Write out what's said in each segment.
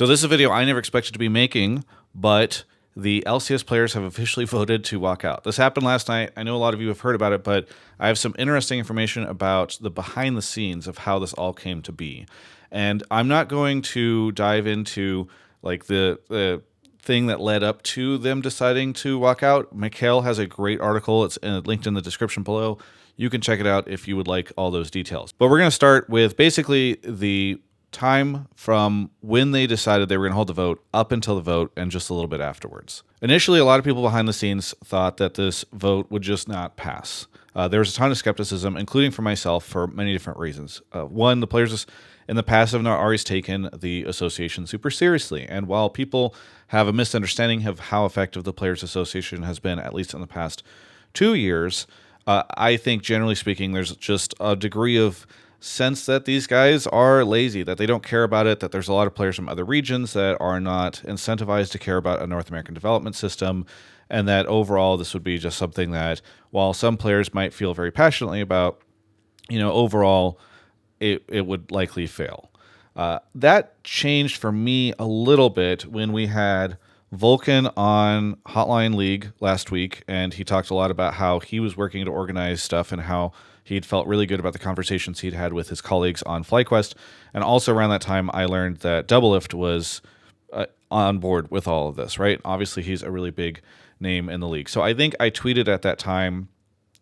So this is a video I never expected to be making, but the LCS players have officially voted to walk out. This happened last night. I know a lot of you have heard about it, but I have some interesting information about the behind the scenes of how this all came to be. And I'm not going to dive into like the thing that led up to them deciding to walk out. Mikhail has a great article. It's linked in the description below. You can check it out if you would like all those details. But we're going to start with basically the time from when they decided they were going to hold the vote up until the vote and just a little bit afterwards. Initially, a lot of people behind the scenes thought that this vote would just not pass. There was a ton of skepticism, including for myself, for many different reasons. One, the players in the past have not always taken the association super seriously. And while people have a misunderstanding of how effective the Players Association has been, at least in the past 2 years, I think generally speaking, there's just a degree of sense that these guys are lazy, that they don't care about it, that there's a lot of players from other regions that are not incentivized to care about a North American development system, and that overall this would be just something that, while some players might feel very passionately about, overall it would likely fail. That changed for me a little bit when we had Vulcan on Hotline League last week, and he talked a lot about how he was working to organize stuff and how he'd felt really good about the conversations he'd had with his colleagues on FlyQuest. And also around that time, I learned that Doublelift was on board with all of this, right? Obviously, he's a really big name in the league. So I think I tweeted at that time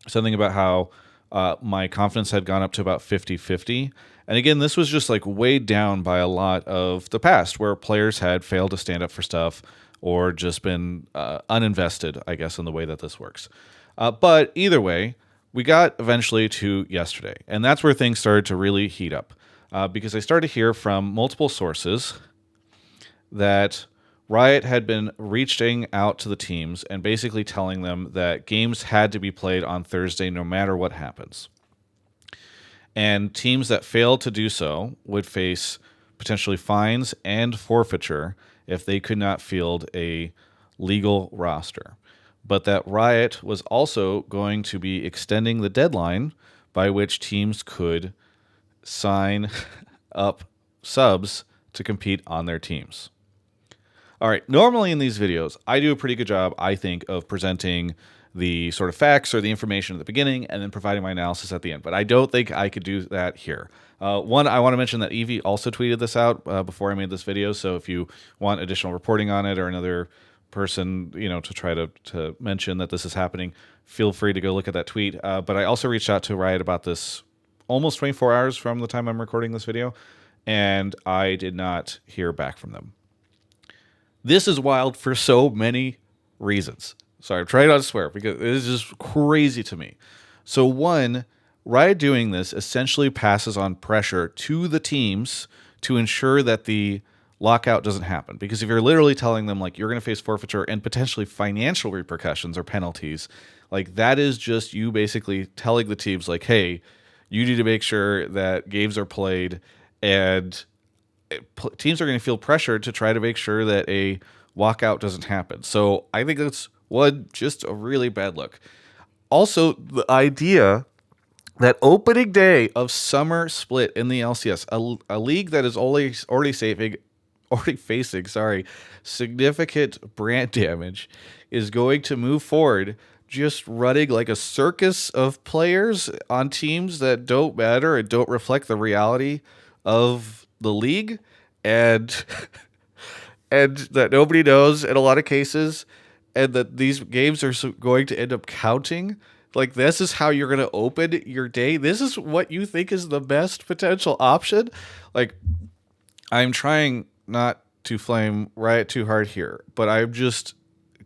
something about how my confidence had gone up to about 50-50. And again, this was just like weighed down by a lot of the past where players had failed to stand up for stuff or just been uninvested, I guess, in the way that this works. But either way, we got eventually to yesterday, and that's where things started to really heat up because I started to hear from multiple sources that Riot had been reaching out to the teams and basically telling them that games had to be played on Thursday no matter what happens. And teams that failed to do so would face potentially fines and forfeiture if they could not field a legal roster. But that Riot was also going to be extending the deadline by which teams could sign up subs to compete on their teams. All right, normally in these videos, I do a pretty good job, I think, of presenting the sort of facts or the information at the beginning and then providing my analysis at the end. But I don't think I could do that here. One, I want to mention that Evie also tweeted this out before I made this video. So if you want additional reporting on it or another person, to try to mention that this is happening, feel free to go look at that tweet. But I also reached out to Riot about this almost 24 hours from the time I'm recording this video, and I did not hear back from them. This is wild for so many reasons. Sorry, I'm trying not to swear because it is just crazy to me. So one, Riot doing this essentially passes on pressure to the teams to ensure that the lockout doesn't happen. Because if you're literally telling them like you're going to face forfeiture and potentially financial repercussions or penalties, like that is just you basically telling the teams like, hey, you need to make sure that games are played, and teams are going to feel pressure to try to make sure that a walkout doesn't happen. So I think that's just a really bad look. Also, the idea that opening day of summer split in the LCS, a league that is already facing significant brand damage, is going to move forward just running like a circus of players on teams that don't matter and don't reflect the reality of the league, and and that nobody knows in a lot of cases, and that these games are going to end up counting. Like, this is how you're going to open your day? This is what you think is the best potential option? Like, I'm trying not to flame Riot too hard here, but I'm just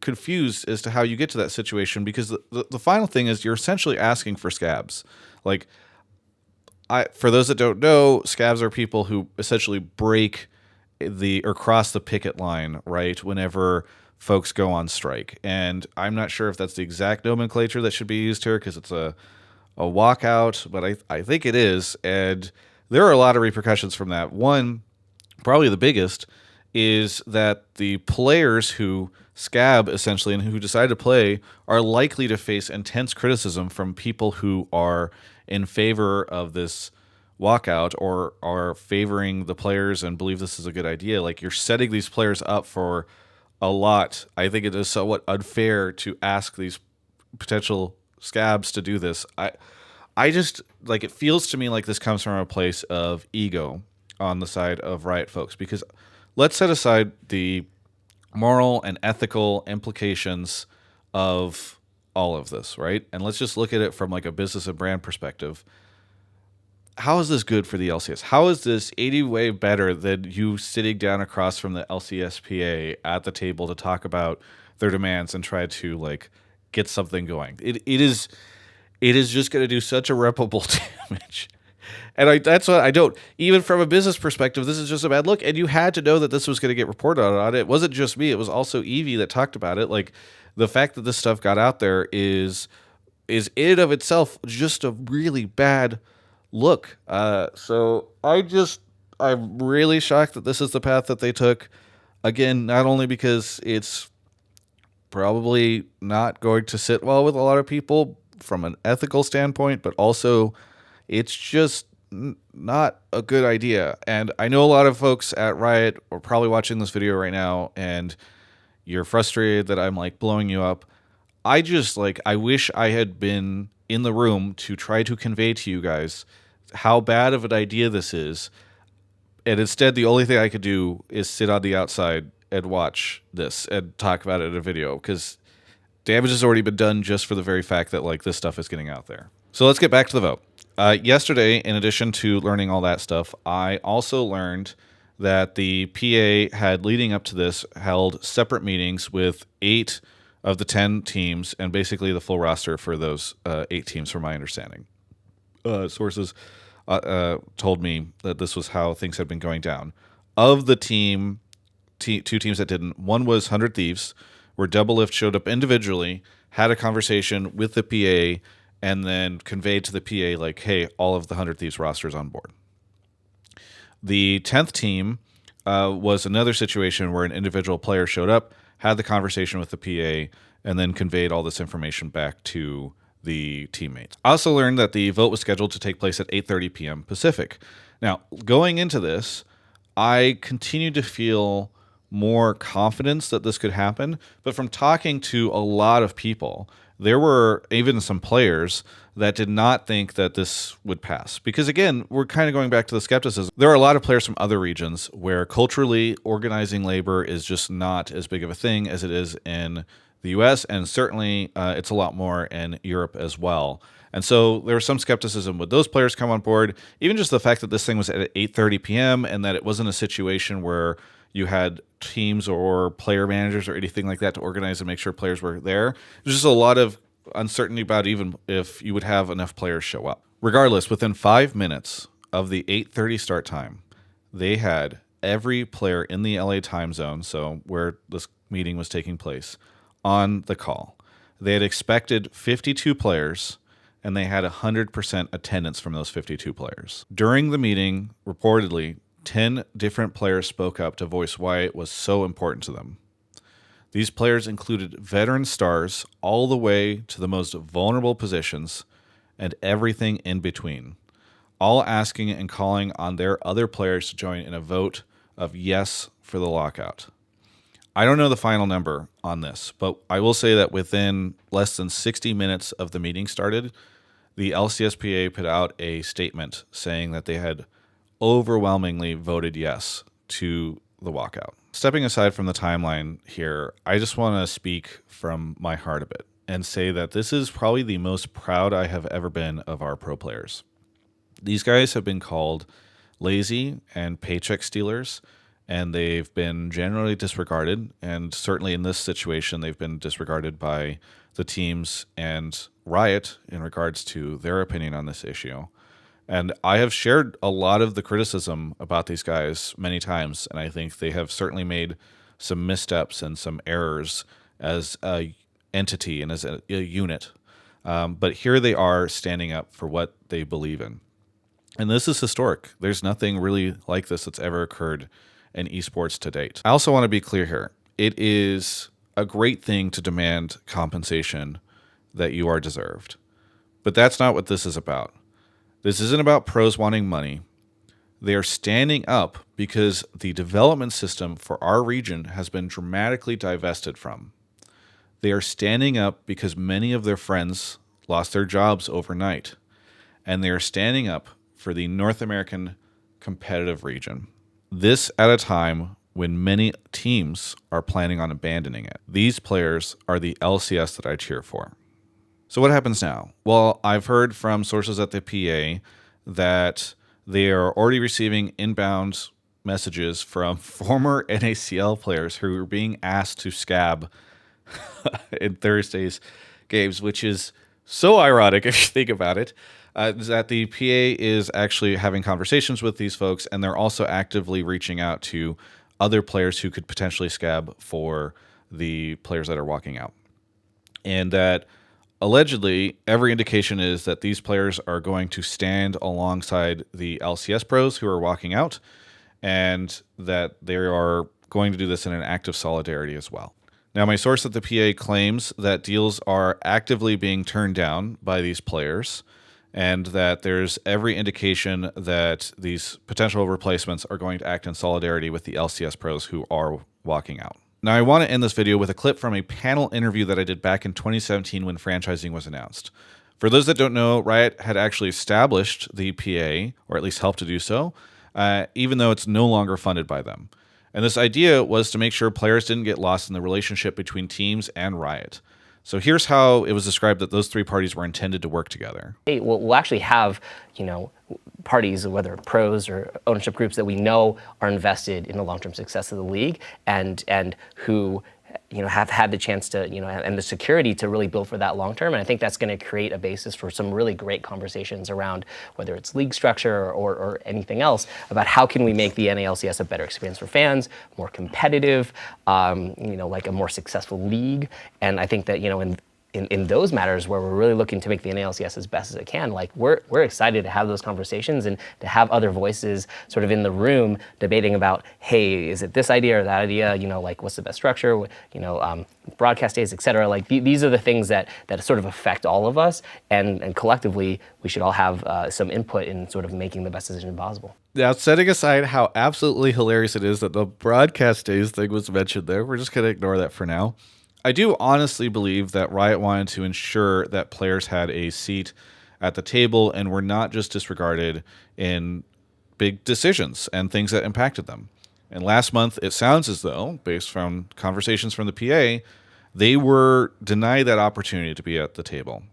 confused as to how you get to that situation, because the final thing is you're essentially asking for scabs. Like, for those that don't know, scabs are people who essentially break or cross the picket line, right, whenever folks go on strike. And I'm not sure if that's the exact nomenclature that should be used here because it's a walkout, but I think it is. And there are a lot of repercussions from that. One, probably the biggest, is that the players who scab essentially and who decide to play are likely to face intense criticism from people who are in favor of this walkout or are favoring the players and believe this is a good idea, like you're setting these players up for a lot. I think it is somewhat unfair to ask these potential scabs to do this. I just like, it feels to me like this comes from a place of ego on the side of Riot folks, because let's set aside the moral and ethical implications of all of this, right? And let's just look at it from like a business and brand perspective. How is this good for the LCS? How is this 80 way better than you sitting down across from the LCSPA at the table to talk about their demands and try to like get something going? It is just going to do such irreparable damage. And that's what I don't, even from a business perspective, this is just a bad look. And you had to know that this was going to get reported on. It wasn't just me. It was also Evie that talked about it. Like, the fact that this stuff got out there is in and of itself just a really bad look. So I'm really shocked that this is the path that they took. Again, not only because it's probably not going to sit well with a lot of people from an ethical standpoint, but also it's just not a good idea. And I know a lot of folks at Riot are probably watching this video right now and you're frustrated that I'm like blowing you up. I wish I had been in the room to try to convey to you guys how bad of an idea this is. And instead, the only thing I could do is sit on the outside and watch this and talk about it in a video, because damage has already been done just for the very fact that like this stuff is getting out there. So let's get back to the vote. Yesterday, in addition to learning all that stuff, I also learned that the PA had, leading up to this, held separate meetings with 8 of the 10 teams and basically the full roster for those 8 teams, from my understanding. Sources told me that this was how things had been going down. Of the 2 teams that didn't, one was 100 Thieves, where Double Lift showed up individually, had a conversation with the PA, and then conveyed to the PA, like, hey, all of the 100 Thieves rosters on board. The 10th team was another situation where an individual player showed up, had the conversation with the PA, and then conveyed all this information back to the teammates. I also learned that the vote was scheduled to take place at 8:30 p.m. Pacific. Now, going into this, I continued to feel more confidence that this could happen, but from talking to a lot of people, there were even some players that did not think that this would pass. Because again, we're kind of going back to the skepticism. There are a lot of players from other regions where culturally organizing labor is just not as big of a thing as it is in the US, and certainly it's a lot more in Europe as well. And so there was some skepticism. Would those players come on board? Even just the fact that this thing was at 8:30 p.m. and that it wasn't a situation where you had teams or player managers or anything like that to organize and make sure players were there. There's just a lot of uncertainty about even if you would have enough players show up. Regardless, within 5 minutes of the 8:30 start time, they had every player in the LA time zone, so where this meeting was taking place, on the call. They had expected 52 players, and they had 100% attendance from those 52 players. During the meeting, reportedly, 10 different players spoke up to voice why it was so important to them. These players included veteran stars all the way to the most vulnerable positions and everything in between, all asking and calling on their other players to join in a vote of yes for the lockout. I don't know the final number on this, but I will say that within less than 60 minutes of the meeting started, the LCSPA put out a statement saying that they had overwhelmingly voted yes to the walkout. Stepping aside from the timeline here, I just want to speak from my heart a bit and say that this is probably the most proud I have ever been of our pro players. These guys have been called lazy and paycheck stealers, and they've been generally disregarded, and certainly in this situation, they've been disregarded by the teams and Riot in regards to their opinion on this issue. And I have shared a lot of the criticism about these guys many times, and I think they have certainly made some missteps and some errors as a entity and as a unit. But here they are standing up for what they believe in. And this is historic. There's nothing really like this that's ever occurred in esports to date. I also want to be clear here. It is a great thing to demand compensation that you are deserved. But that's not what this is about. This isn't about pros wanting money. They are standing up because the development system for our region has been dramatically divested from. They are standing up because many of their friends lost their jobs overnight. And they are standing up for the North American competitive region. This at a time when many teams are planning on abandoning it. These players are the LCS that I cheer for. So what happens now? Well, I've heard from sources at the PA that they are already receiving inbound messages from former NACL players who are being asked to scab in Thursday's games, which is so ironic if you think about it. That the PA is actually having conversations with these folks, and they're also actively reaching out to other players who could potentially scab for the players that are walking out. And that allegedly, every indication is that these players are going to stand alongside the LCS pros who are walking out, and that they are going to do this in an act of solidarity as well. Now, my source at the PA claims that deals are actively being turned down by these players, and that there's every indication that these potential replacements are going to act in solidarity with the LCS pros who are walking out. Now, I want to end this video with a clip from a panel interview that I did back in 2017 when franchising was announced. For those that don't know, Riot had actually established the PA, or at least helped to do so, even though it's no longer funded by them. And this idea was to make sure players didn't get lost in the relationship between teams and Riot. So here's how it was described that those three parties were intended to work together. Hey, we'll actually have, parties, whether pros or ownership groups that we know are invested in the long-term success of the league and who, have had the chance to, and the security to really build for that long term. And I think that's going to create a basis for some really great conversations around whether it's league structure or anything else about how can we make the NALCS a better experience for fans, more competitive, like a more successful league. And I think that, in those matters where we're really looking to make the NALCS as best as it can, like we're excited to have those conversations and to have other voices sort of in the room debating about, hey, is it this idea or that idea? Like what's the best structure? Broadcast days, et cetera. Like these are the things that sort of affect all of us, and collectively we should all have some input in sort of making the best decision possible. Now, setting aside how absolutely hilarious it is that the broadcast days thing was mentioned there, we're just going to ignore that for now. I do honestly believe that Riot wanted to ensure that players had a seat at the table and were not just disregarded in big decisions and things that impacted them. And last month, it sounds as though, based from conversations from the PA, they were denied that opportunity to be at the table.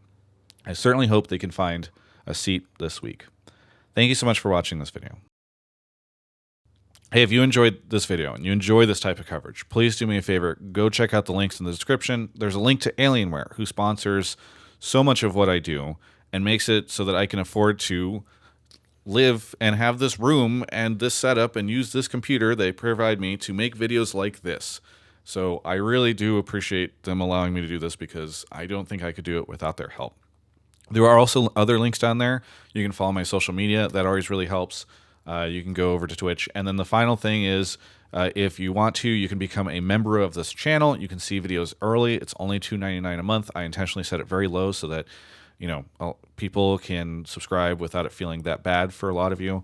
I certainly hope they can find a seat this week. Thank you so much for watching this video. Hey, if you enjoyed this video and you enjoy this type of coverage, please do me a favor. Go check out the links in the description. There's a link to Alienware, who sponsors so much of what I do and makes it so that I can afford to live and have this room and this setup and use this computer they provide me to make videos like this. So I really do appreciate them allowing me to do this because I don't think I could do it without their help. There are also other links down there. You can follow my social media. That always really helps. You can go over to Twitch. And then the final thing is, if you want to, you can become a member of this channel. You can see videos early. It's only $2.99 a month. I intentionally set it very low so that, people can subscribe without it feeling that bad for a lot of you.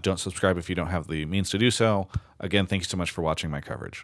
Don't subscribe if you don't have the means to do so. Again, thank you so much for watching my coverage.